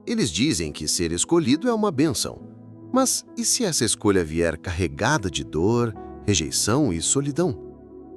Eles dizem que ser escolhido é uma bênção. Mas e se essa escolha vier carregada de dor, rejeição e solidão?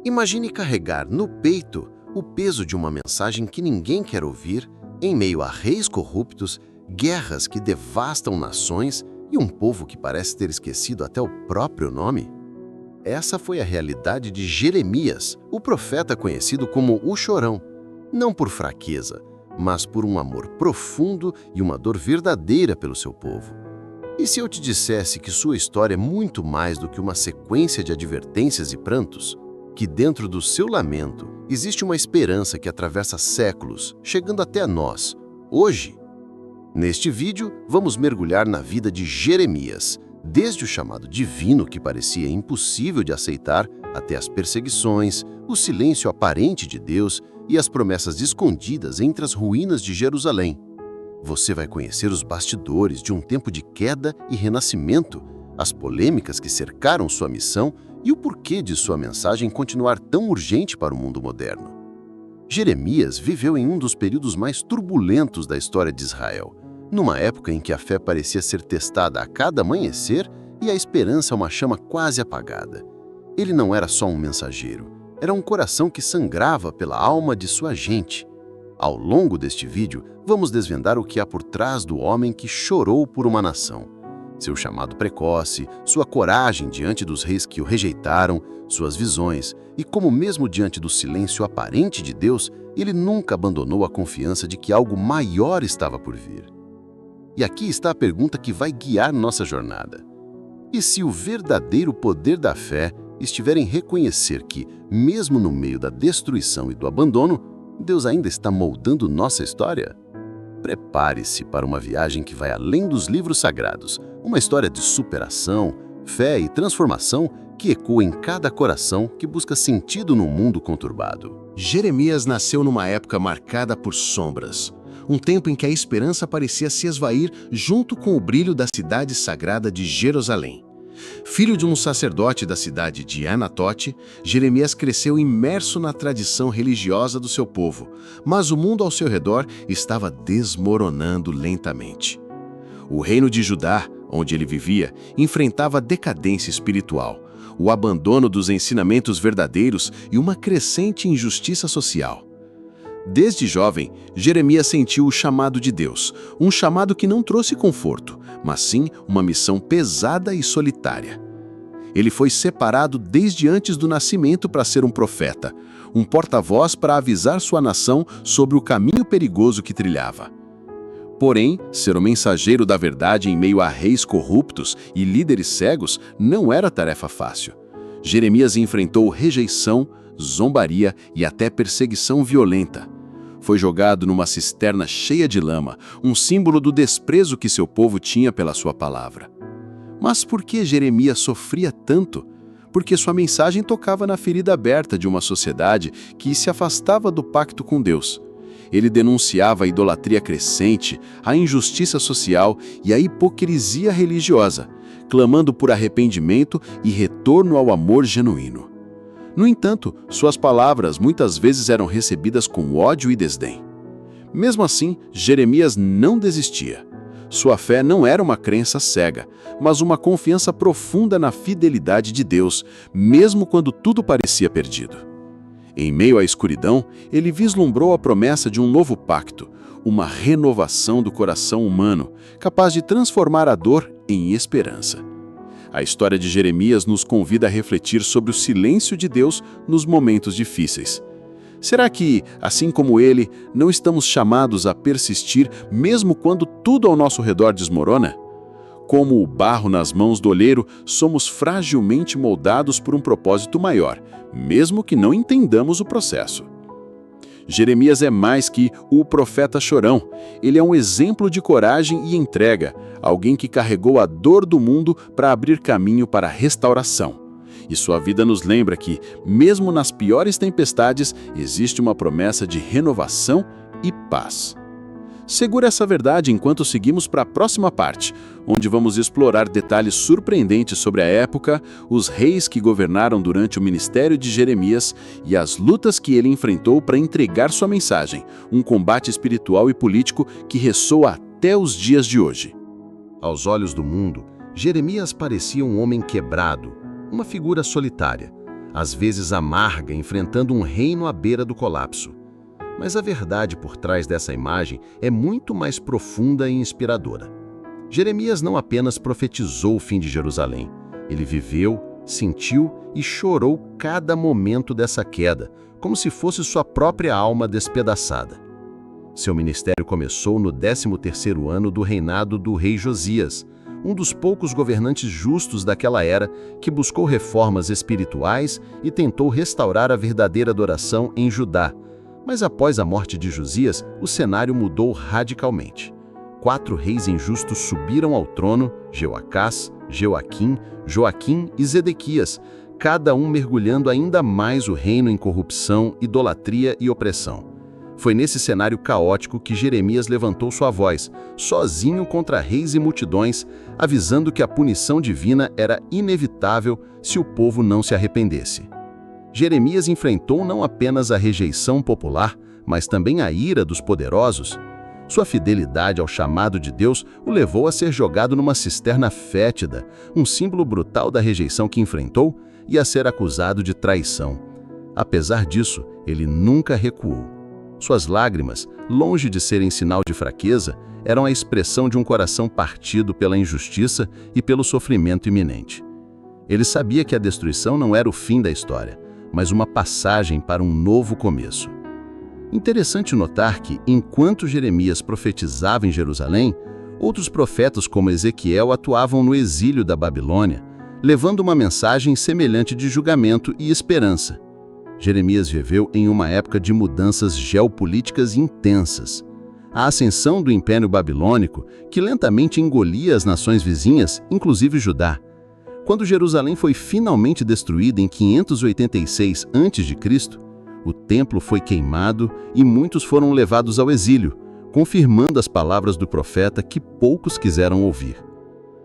Imagine carregar no peito o peso de uma mensagem que ninguém quer ouvir, em meio a reis corruptos, guerras que devastam nações e um povo que parece ter esquecido até o próprio nome. Essa foi a realidade de Jeremias, o profeta conhecido como o Chorão, não por fraqueza, mas por um amor profundo e uma dor verdadeira pelo seu povo. E se eu te dissesse que sua história é muito mais do que uma sequência de advertências e prantos? Que dentro do seu lamento existe uma esperança que atravessa séculos, chegando até nós, hoje? Neste vídeo, vamos mergulhar na vida de Jeremias, desde o chamado divino que parecia impossível de aceitar, até as perseguições, o silêncio aparente de Deus e as promessas escondidas entre as ruínas de Jerusalém. Você vai conhecer os bastidores de um tempo de queda e renascimento, as polêmicas que cercaram sua missão e o porquê de sua mensagem continuar tão urgente para o mundo moderno. Jeremias viveu em um dos períodos mais turbulentos da história de Israel, numa época em que a fé parecia ser testada a cada amanhecer e a esperança uma chama quase apagada. Ele não era só um mensageiro, era um coração que sangrava pela alma de sua gente. Ao longo deste vídeo, vamos desvendar o que há por trás do homem que chorou por uma nação. Seu chamado precoce, sua coragem diante dos reis que o rejeitaram, suas visões e como mesmo diante do silêncio aparente de Deus, ele nunca abandonou a confiança de que algo maior estava por vir. E aqui está a pergunta que vai guiar nossa jornada. E se o verdadeiro poder da fé estiver em reconhecer que, mesmo no meio da destruição e do abandono, Deus ainda está moldando nossa história? Prepare-se para uma viagem que vai além dos livros sagrados, uma história de superação, fé e transformação que ecoa em cada coração que busca sentido num mundo conturbado. Jeremias nasceu numa época marcada por sombras, um tempo em que a esperança parecia se esvair junto com o brilho da cidade sagrada de Jerusalém. Filho de um sacerdote da cidade de Anatote, Jeremias cresceu imerso na tradição religiosa do seu povo, mas o mundo ao seu redor estava desmoronando lentamente. O reino de Judá, onde ele vivia, enfrentava decadência espiritual, o abandono dos ensinamentos verdadeiros e uma crescente injustiça social. Desde jovem, Jeremias sentiu o chamado de Deus, um chamado que não trouxe conforto, mas sim uma missão pesada e solitária. Ele foi separado desde antes do nascimento para ser um profeta, um porta-voz para avisar sua nação sobre o caminho perigoso que trilhava. Porém, ser o mensageiro da verdade em meio a reis corruptos e líderes cegos não era tarefa fácil. Jeremias enfrentou rejeição, zombaria e até perseguição violenta. Foi jogado numa cisterna cheia de lama, um símbolo do desprezo que seu povo tinha pela sua palavra. Mas por que Jeremias sofria tanto? Porque sua mensagem tocava na ferida aberta de uma sociedade que se afastava do pacto com Deus. Ele denunciava a idolatria crescente, a injustiça social e a hipocrisia religiosa, clamando por arrependimento e retorno ao amor genuíno. No entanto, suas palavras muitas vezes eram recebidas com ódio e desdém. Mesmo assim, Jeremias não desistia. Sua fé não era uma crença cega, mas uma confiança profunda na fidelidade de Deus, mesmo quando tudo parecia perdido. Em meio à escuridão, ele vislumbrou a promessa de um novo pacto, uma renovação do coração humano, capaz de transformar a dor em esperança. A história de Jeremias nos convida a refletir sobre o silêncio de Deus nos momentos difíceis. Será que, assim como ele, não estamos chamados a persistir mesmo quando tudo ao nosso redor desmorona? Como o barro nas mãos do olheiro, somos fragilmente moldados por um propósito maior, mesmo que não entendamos o processo. Jeremias é mais que o profeta chorão. Ele é um exemplo de coragem e entrega, alguém que carregou a dor do mundo para abrir caminho para a restauração. E sua vida nos lembra que, mesmo nas piores tempestades, existe uma promessa de renovação e paz. Segura essa verdade enquanto seguimos para a próxima parte, onde vamos explorar detalhes surpreendentes sobre a época, os reis que governaram durante o ministério de Jeremias e as lutas que ele enfrentou para entregar sua mensagem, um combate espiritual e político que ressoa até os dias de hoje. Aos olhos do mundo, Jeremias parecia um homem quebrado, uma figura solitária, às vezes amarga, enfrentando um reino à beira do colapso. Mas a verdade por trás dessa imagem é muito mais profunda e inspiradora. Jeremias não apenas profetizou o fim de Jerusalém, ele viveu, sentiu e chorou cada momento dessa queda, como se fosse sua própria alma despedaçada. Seu ministério começou no 13º ano do reinado do rei Josias, um dos poucos governantes justos daquela era que buscou reformas espirituais e tentou restaurar a verdadeira adoração em Judá. Mas após a morte de Josias, o cenário mudou radicalmente. 4 reis injustos subiram ao trono: Jeoacás, Joaquim, Joaquim e Zedequias, cada um mergulhando ainda mais o reino em corrupção, idolatria e opressão. Foi nesse cenário caótico que Jeremias levantou sua voz, sozinho contra reis e multidões, avisando que a punição divina era inevitável se o povo não se arrependesse. Jeremias enfrentou não apenas a rejeição popular, mas também a ira dos poderosos. Sua fidelidade ao chamado de Deus o levou a ser jogado numa cisterna fétida, um símbolo brutal da rejeição que enfrentou, e a ser acusado de traição. Apesar disso, ele nunca recuou. Suas lágrimas, longe de serem sinal de fraqueza, eram a expressão de um coração partido pela injustiça e pelo sofrimento iminente. Ele sabia que a destruição não era o fim da história, mas uma passagem para um novo começo. Interessante notar que, enquanto Jeremias profetizava em Jerusalém, outros profetas como Ezequiel atuavam no exílio da Babilônia, levando uma mensagem semelhante de julgamento e esperança. Jeremias viveu em uma época de mudanças geopolíticas intensas. A ascensão do Império Babilônico, que lentamente engolia as nações vizinhas, inclusive Judá. Quando Jerusalém foi finalmente destruída em 586 a.C., o templo foi queimado e muitos foram levados ao exílio, confirmando as palavras do profeta que poucos quiseram ouvir.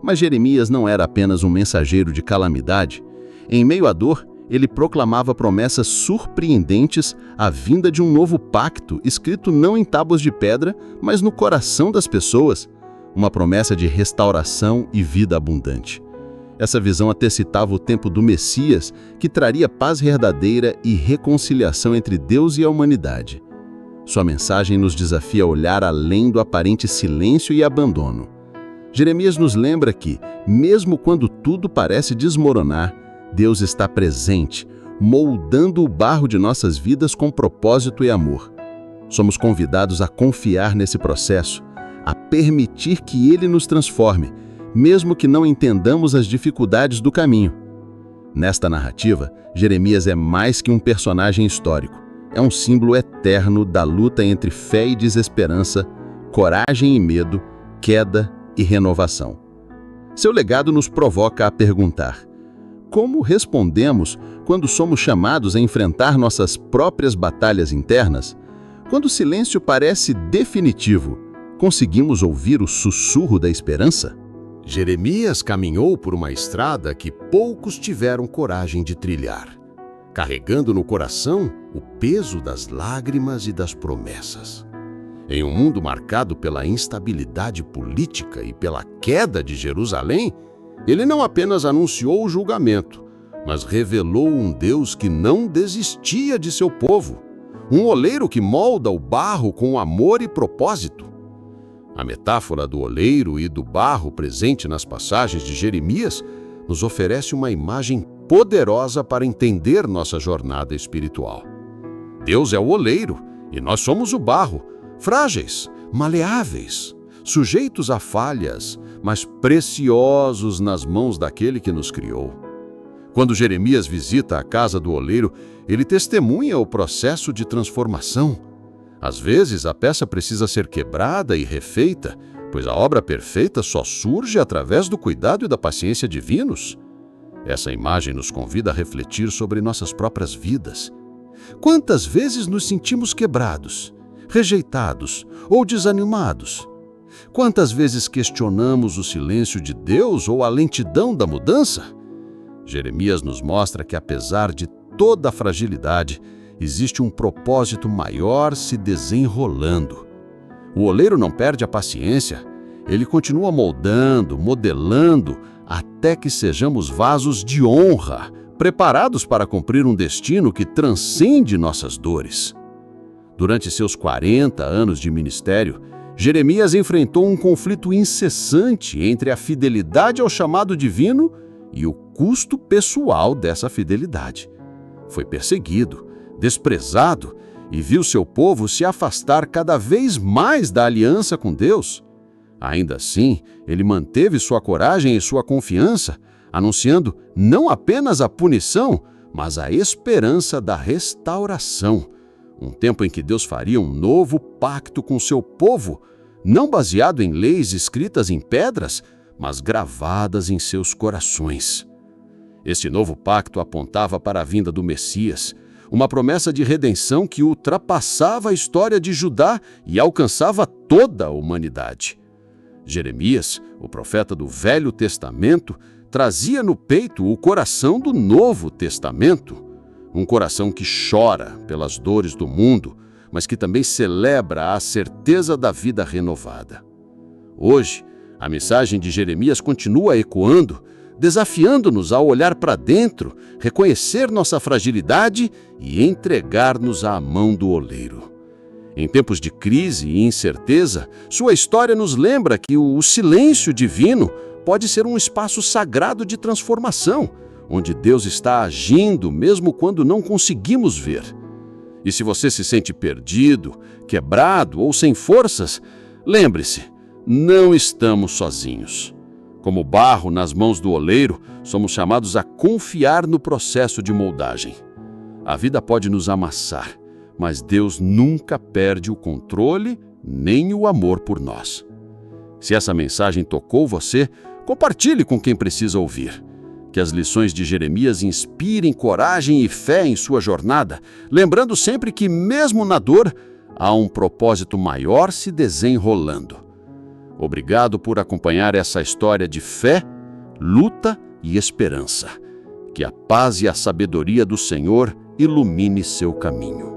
Mas Jeremias não era apenas um mensageiro de calamidade. Em meio à dor, ele proclamava promessas surpreendentes à vinda de um novo pacto, escrito não em tábuas de pedra, mas no coração das pessoas, uma promessa de restauração e vida abundante. Essa visão antecipava o tempo do Messias, que traria paz verdadeira e reconciliação entre Deus e a humanidade. Sua mensagem nos desafia a olhar além do aparente silêncio e abandono. Jeremias nos lembra que, mesmo quando tudo parece desmoronar, Deus está presente, moldando o barro de nossas vidas com propósito e amor. Somos convidados a confiar nesse processo, a permitir que Ele nos transforme, mesmo que não entendamos as dificuldades do caminho. Nesta narrativa, Jeremias é mais que um personagem histórico. É um símbolo eterno da luta entre fé e desesperança, coragem e medo, queda e renovação. Seu legado nos provoca a perguntar: como respondemos quando somos chamados a enfrentar nossas próprias batalhas internas? Quando o silêncio parece definitivo, conseguimos ouvir o sussurro da esperança? Jeremias caminhou por uma estrada que poucos tiveram coragem de trilhar, carregando no coração o peso das lágrimas e das promessas. Em um mundo marcado pela instabilidade política e pela queda de Jerusalém, ele não apenas anunciou o julgamento, mas revelou um Deus que não desistia de seu povo, um oleiro que molda o barro com amor e propósito. A metáfora do oleiro e do barro presente nas passagens de Jeremias nos oferece uma imagem poderosa para entender nossa jornada espiritual. Deus é o oleiro e nós somos o barro, frágeis, maleáveis, sujeitos a falhas, mas preciosos nas mãos daquele que nos criou. Quando Jeremias visita a casa do oleiro, ele testemunha o processo de transformação. Às vezes, a peça precisa ser quebrada e refeita, pois a obra perfeita só surge através do cuidado e da paciência divinos. Essa imagem nos convida a refletir sobre nossas próprias vidas. Quantas vezes nos sentimos quebrados, rejeitados ou desanimados? Quantas vezes questionamos o silêncio de Deus ou a lentidão da mudança? Jeremias nos mostra que, apesar de toda a fragilidade, existe um propósito maior se desenrolando. O oleiro não perde a paciência. Ele continua moldando, modelando, até que sejamos vasos de honra, preparados para cumprir um destino que transcende nossas dores. Durante seus 40 anos de ministério, Jeremias enfrentou um conflito incessante entre a fidelidade ao chamado divino e o custo pessoal dessa fidelidade. Foi perseguido, desprezado e viu seu povo se afastar cada vez mais da aliança com Deus. Ainda assim, ele manteve sua coragem e sua confiança, anunciando não apenas a punição, mas a esperança da restauração. Um tempo em que Deus faria um novo pacto com seu povo, não baseado em leis escritas em pedras, mas gravadas em seus corações. Este novo pacto apontava para a vinda do Messias, uma promessa de redenção que ultrapassava a história de Judá e alcançava toda a humanidade. Jeremias, o profeta do Velho Testamento, trazia no peito o coração do Novo Testamento, um coração que chora pelas dores do mundo, mas que também celebra a certeza da vida renovada. Hoje, a mensagem de Jeremias continua ecoando, desafiando-nos a olhar para dentro, reconhecer nossa fragilidade e entregar-nos à mão do oleiro. Em tempos de crise e incerteza, sua história nos lembra que o silêncio divino pode ser um espaço sagrado de transformação, onde Deus está agindo mesmo quando não conseguimos ver. E se você se sente perdido, quebrado ou sem forças, lembre-se, não estamos sozinhos. Como barro nas mãos do oleiro, somos chamados a confiar no processo de moldagem. A vida pode nos amassar, mas Deus nunca perde o controle nem o amor por nós. Se essa mensagem tocou você, compartilhe com quem precisa ouvir. Que as lições de Jeremias inspirem coragem e fé em sua jornada, lembrando sempre que, mesmo na dor, há um propósito maior se desenrolando. Obrigado por acompanhar essa história de fé, luta e esperança. Que a paz e a sabedoria do Senhor ilumine seu caminho.